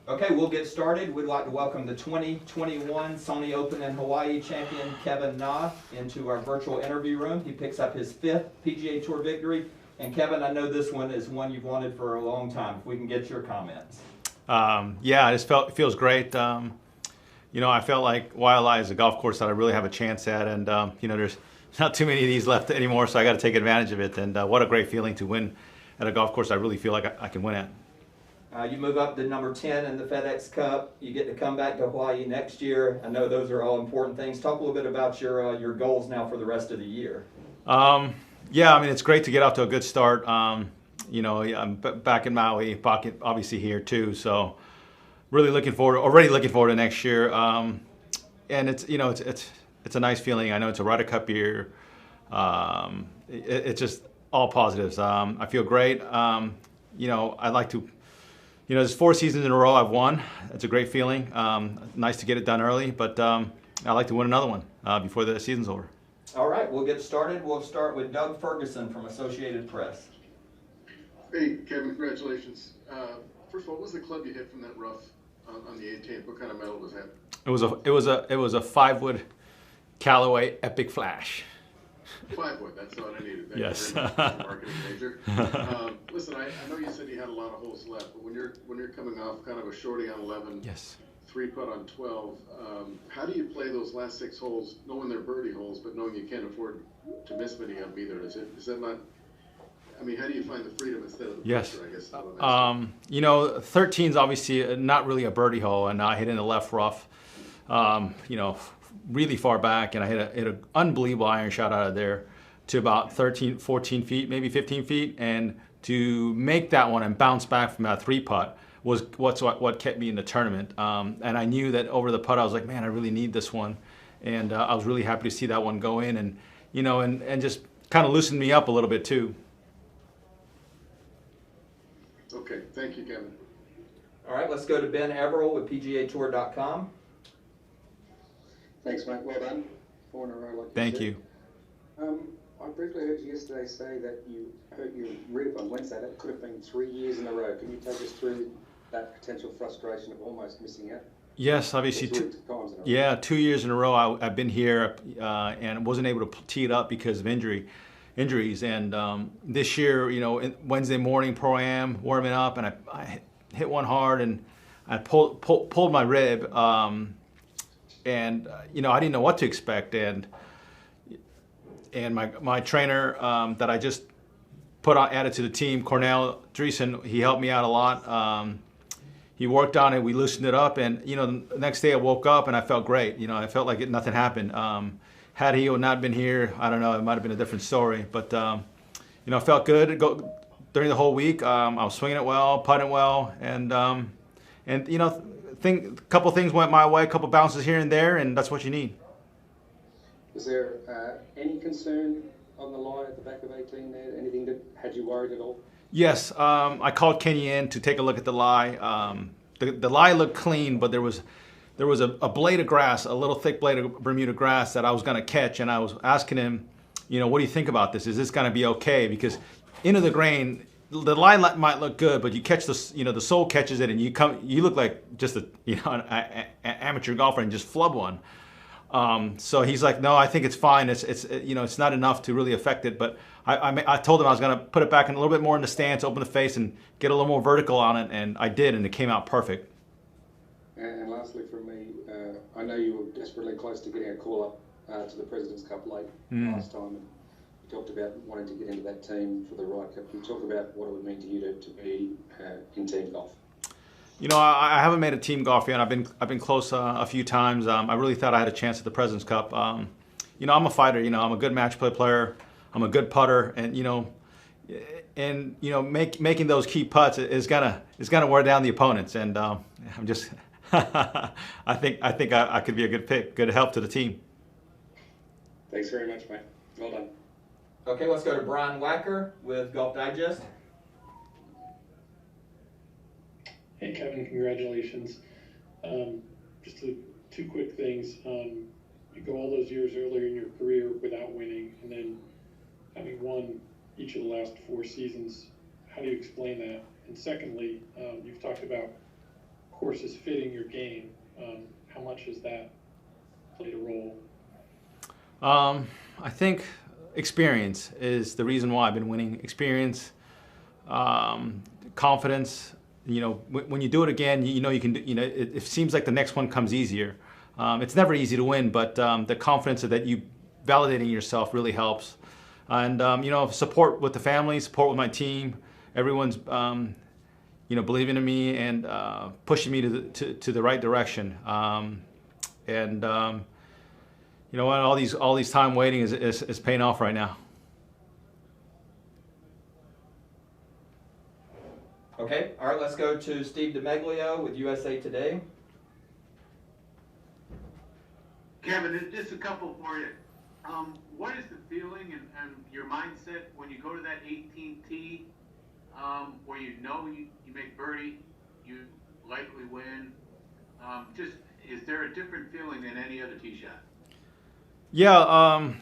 Okay, we'll get started. We'd like to welcome the 2021 Sony Open in Hawaii champion Kevin Na into our virtual interview room. He picks up his 5th PGA Tour victory. And Kevin, I know this one is one you've wanted for a long time. If we can get your comments. Yeah, it feels great. I felt like Wailea is a golf course that I really have a chance at, and there's not too many of these left anymore, so I got to take advantage of it. And what a great feeling to win at a golf course I really feel like I can win at. You move up to number 10 in the FedEx Cup. You get to come back to Hawaii next year. I know those are all important things. Talk a little bit about your goals now for the rest of the year. Yeah, it's great to get off to a good start. I'm back in Maui, obviously here too. So already looking forward to next year. And it's a nice feeling. I know it's a Ryder Cup year. It's just all positives. I feel great. I'd like to. There's 4 seasons in a row I've won. It's a great feeling. Nice to get it done early, but I'd like to win another one before the season's over. All right, we'll get started. We'll start with Doug Ferguson from Associated Press. Hey, Kevin, congratulations. First of all, what was the club you hit from that rough on the 18th? What kind of medal was that? It was a 5-wood Callaway Epic Flash. 5-wood, that's all I needed. Thank Yes. you very much, marketing major. Listen, I know you said you had a lot of holes left, but when you're coming off kind of a shorty on 11, Yes. 3-putt on 12, how do you play those last 6 holes, knowing they're birdie holes, but knowing you can't afford to miss many of them either? Is that not? How do you find the freedom instead of the Yes. pressure? I guess. 13's obviously not really a birdie hole, and I hit in the left rough. Really far back, and I hit an unbelievable iron shot out of there to about 13, 14 feet, maybe 15 feet, and to make that one and bounce back from that 3-putt was what kept me in the tournament. And I knew that over the putt, I was like, man, I really need this one, and I was really happy to see that one go in, and and just kind of loosened me up a little bit too. Okay, thank you, Kevin. All right, let's go to Ben Everill with PGAtour.com. Thanks, mate. Well done. 4 in a row, like Thank said. you. I briefly heard you yesterday say that you hurt your rib on Wednesday. That could have been 3 years in a row. Can you take us through that potential frustration of almost missing out? Yes, obviously. 3 times in a row. Yeah, 2 years in a row I've been here and wasn't able to tee it up because of injuries. And this year, Wednesday morning pro-am, warming up, and I hit one hard and I pulled my rib. And I didn't know what to expect, and my trainer that I just added to the team, Cornell Dreesen, he helped me out a lot. He worked on it, we loosened it up, and the next day I woke up and I felt great. I felt like nothing happened. Had he not been here, I don't know, it might have been a different story. But I felt good during the whole week. I was swinging it well, putting well, and a couple things went my way, a couple bounces here and there, and that's what you need. Was there any concern on the lie at the back of 18 there? Anything that had you worried at all? Yes, I called Kenny in to take a look at the lie. The lie looked clean, but there was a blade of grass, a little thick blade of Bermuda grass that I was going to catch, and I was asking him, what do you think about this? Is this going to be okay? Because into the grain, the line might look good, but you catch the sole catches it, and you look like just an amateur golfer and just flub one. So he's like, no, I think it's fine. It's not enough to really affect it. But I told him I was going to put it back in a little bit more in the stance, open the face, and get a little more vertical on it, and I did, and it came out perfect. And lastly from me, I know you were desperately close to getting a call up to the President's Cup late last time. And you talked about wanting to get into that team for the Ryder Cup. Can you talk about what it would mean to you to be in team golf? I haven't made a team golf yet. I've been close a few times. I really thought I had a chance at the President's Cup. I'm a fighter. I'm a good match play player. I'm a good putter, and making those key putts is gonna wear down the opponents. And I'm just I think I could be a good pick, good help to the team. Thanks very much, mate. Well done. Okay, let's go to Brian Wacker with Golf Digest. Hey Kevin, congratulations. Just two quick things. You go all those years earlier in your career without winning, and then having won each of the last 4 seasons. How do you explain that? And secondly, you've talked about courses fitting your game. How much has that played a role? I think experience is the reason why I've been winning. Experience, confidence. You know, when you do it again, you know you can do, you know, it seems like the next one comes easier. It's never easy to win, but the confidence that you validating yourself really helps. And you know, support with the family, support with my team. Everyone's you know, believing in me and pushing me to the right direction. You know what? All these time waiting is paying off right now. Okay, all right, let's go to Steve DeMeglio with USA Today. Kevin, just a couple for you. What is the feeling and your mindset when you go to that 18th tee, where you know you make birdie, you likely win? Is there a different feeling than any other tee shot? Yeah,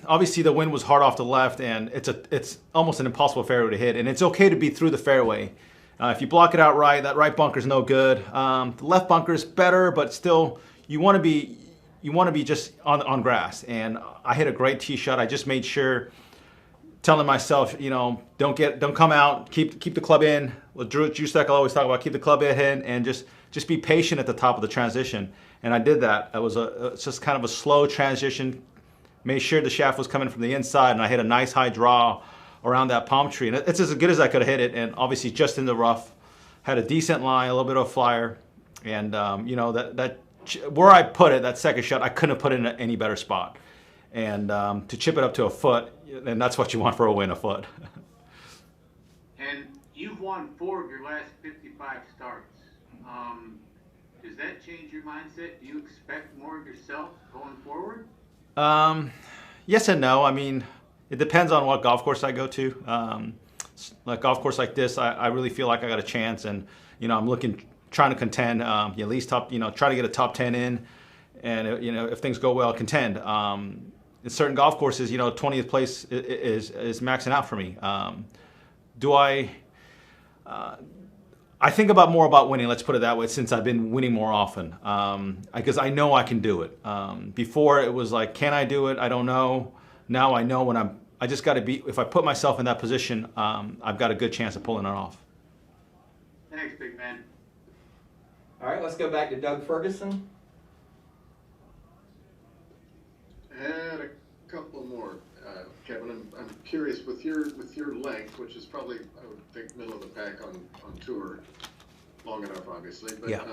obviously the wind was hard off the left, and it's almost an impossible fairway to hit, and it's okay to be through the fairway. If you block it out right, that right bunker's no good. The left bunker's better, but still, you want to be just on grass. And I hit a great tee shot. I just made sure, telling myself, you know, don't come out, keep the club in. Drew Jusek will always talk about keep the club in, and just be patient at the top of the transition. And I did that. It's just kind of a slow transition. Made sure the shaft was coming from the inside, and I hit a nice high draw around that palm tree. And it's as good as I could have hit it, and obviously just in the rough. Had a decent line, a little bit of a flyer, and you know, that where I put it, that second shot, I couldn't have put it in any better spot. And to chip it up to a foot, and that's what you want for a win, a foot. And you've won 4 of your last 55 starts. Does that change your mindset? Do you expect more of yourself going forward? Yes and no. I mean, it depends on what golf course I go to. Like golf course like this, I really feel like I got a chance, and you know, I'm trying to contend, at least try to get a top 10 in, and you know, if things go well, contend. In certain golf courses, you know, 20th place is maxing out for me. I think more about winning, let's put it that way, since I've been winning more often, because I know I can do it. Before it was like, can I do it? I don't know. Now I know I just got to be, if I put myself in that position, I've got a good chance of pulling it off. Thanks, big man. All right, let's go back to Doug Ferguson. And a couple more, Kevin. I'm curious with your length, which is probably, I would think, middle of the pack on tour, long enough, obviously. But Yeah.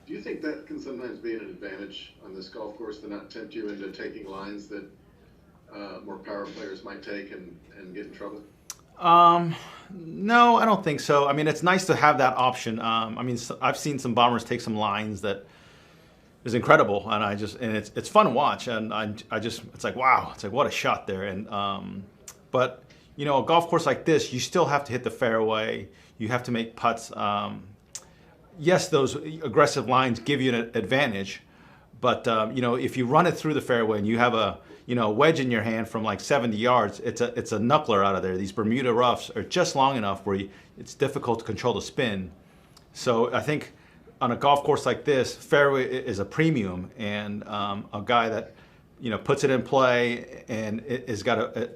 Do you think that can sometimes be an advantage on this golf course to not tempt you into taking lines that more power players might take and get in trouble? No, I don't think so. I mean, it's nice to have that option. I mean, I've seen some bombers take some lines that is incredible, and it's fun to watch, and it's like, wow, it's like, what a shot there. And but you know, a golf course like this, you still have to hit the fairway. You have to make putts. Yes, those aggressive lines give you an advantage, but you know, if you run it through the fairway and you have a wedge in your hand from like 70 yards, it's a knuckler out of there. These Bermuda roughs are just long enough where it's difficult to control the spin. So I think on a golf course like this, fairway is a premium, and a guy that puts it in play and is got a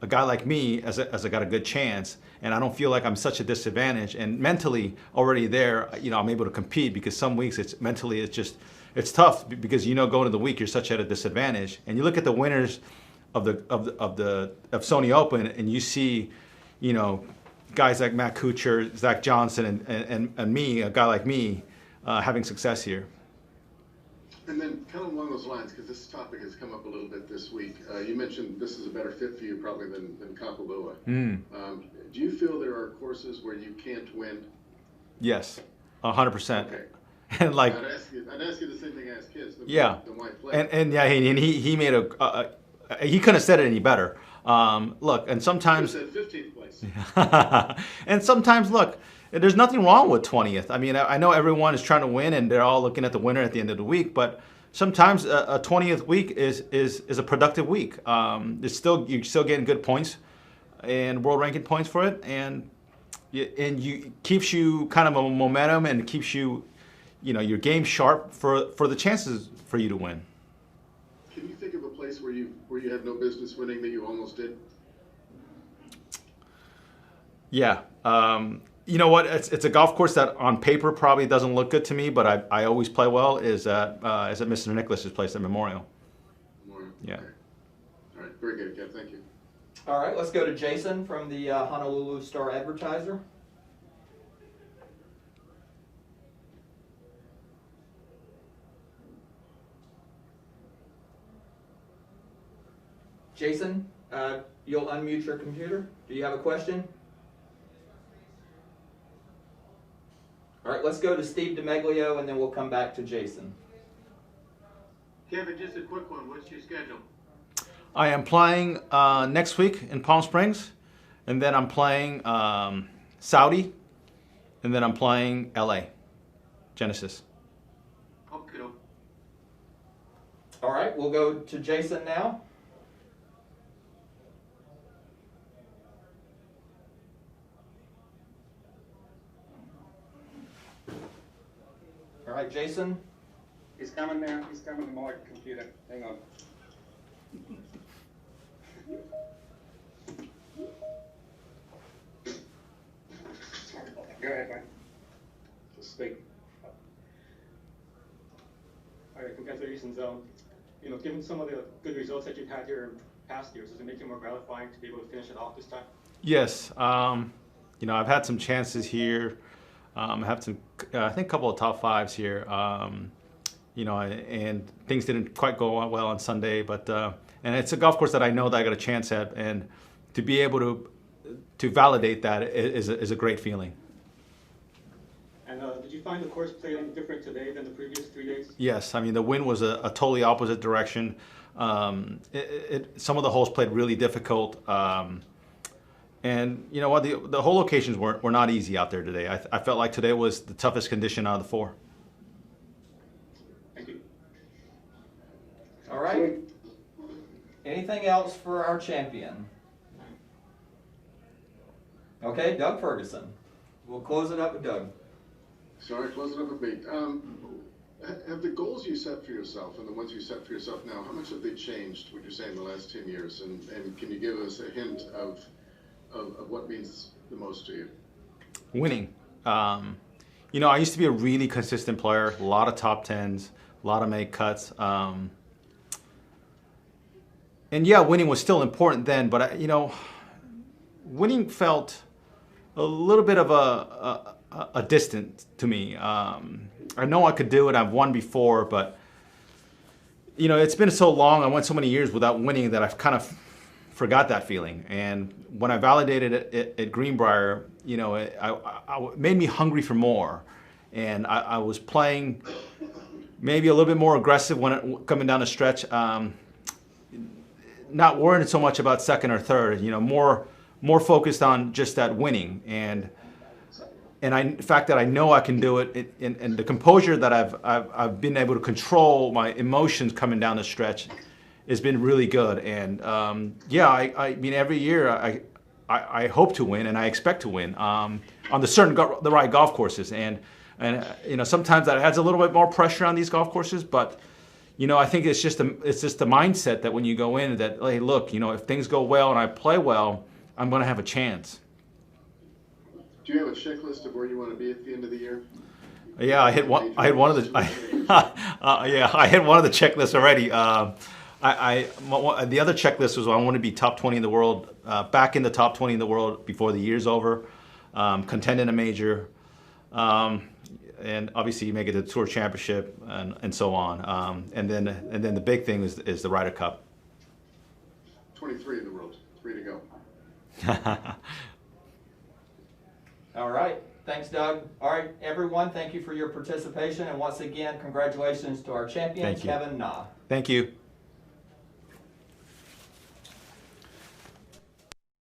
guy like me has got a good chance, and I don't feel like I'm such a disadvantage, and mentally already there, I'm able to compete, because some weeks it's tough, because going into the week you're such at a disadvantage. And you look at the winners of Sony Open, and you see guys like Matt Kuchar, Zach Johnson, and me, a guy like me, having success here. And then kind of along those lines, because this topic has come up a little bit this week, you mentioned this is a better fit for you probably than Kapalua. Do you feel there are courses where you can't win? Yes, 100%. Okay. And like, I'd ask you the same thing I asked kids. Yeah. Then why play? And he made he couldn't have said it any better. Look, and sometimes. You said 15th place. And sometimes, look, there's nothing wrong with 20th. I mean, I know everyone is trying to win, and they're all looking at the winner at the end of the week. But sometimes a 20th week is a productive week. You're still getting good points and world ranking points for it, and you keeps you kind of a momentum, and keeps you your game sharp for the chances for you to win. Can you think of a place where you had no business winning that you almost did? Yeah. You know what? It's a golf course that on paper probably doesn't look good to me, but I always play well. Is at Mr. Nicholas's place at Memorial. Yeah. Okay. All right. Very good, Kev. Thank you. All right, let's go to Jason from the Honolulu Star Advertiser. Jason, you'll unmute your computer. Do you have a question? All right, let's go to Steve DeMeglio, and then we'll come back to Jason. Kevin, just a quick one. What's your schedule? I am playing next week in Palm Springs, and then I'm playing Saudi, and then I'm playing LA, Genesis. Okay. All right, we'll go to Jason now. All right, Jason. He's coming now. He's coming to my computer. Hang on. Go ahead, mate. Just speak. All right, congratulations. Given some of the good results that you've had here in past years, does it make you more gratifying to be able to finish it off this time? Yes. I've had some chances here. I have some, I think, a couple of top fives here. And things didn't quite go well on Sunday, but and it's a golf course that I know that I got a chance at, and to be able to validate that is a great feeling. And did you find the course played any different today than the previous 3 days? Yes, I mean the wind was a totally opposite direction. Some of the holes played really difficult, and you know what, the hole locations were not easy out there today. I felt like today was the toughest condition out of the four. Thank you. All right. Anything else for our champion? Okay, Doug Ferguson. We'll close it up with Doug. Sorry, close it up with me. Have the goals you set for yourself and the ones you set for yourself now, how much have they changed, would you say, in the last 10 years? And can you give us a hint of what means the most to you? Winning. I used to be a really consistent player, a lot of top tens, a lot of make cuts. And yeah, winning was still important then, but winning felt a little bit of a distance to me. I know I could do it. I've won before, but it's been so long. I went so many years without winning that I've kind of forgot that feeling. And when I validated it at Greenbrier, it made me hungry for more. And I was playing maybe a little bit more aggressive when coming down the stretch. Not worrying so much about second or third. More focused on just that winning. And the fact that I know I can do it, and the composure that I've been able to control my emotions coming down the stretch has been really good. And I mean every year I hope to win and I expect to win on the right golf courses. And sometimes that adds a little bit more pressure on these golf courses, but I think it's just the mindset that when you go in that, hey, look, if things go well and I play well, I'm going to have a chance. Do you have a checklist of where you want to be at the end of the year? Yeah, I hit one of the. I hit one of the checklists already. The other checklist was I want to be top 20 in the world, back in the top 20 in the world before the year's over, contend in a major, and obviously you make it to the Tour Championship and so on. And then the big thing is the Ryder Cup. 23 in the world, 3 to go. All right. Thanks, Doug. All right, everyone, thank you for your participation. And once again, congratulations to our champion, Thank you. Kevin Na. Thank you.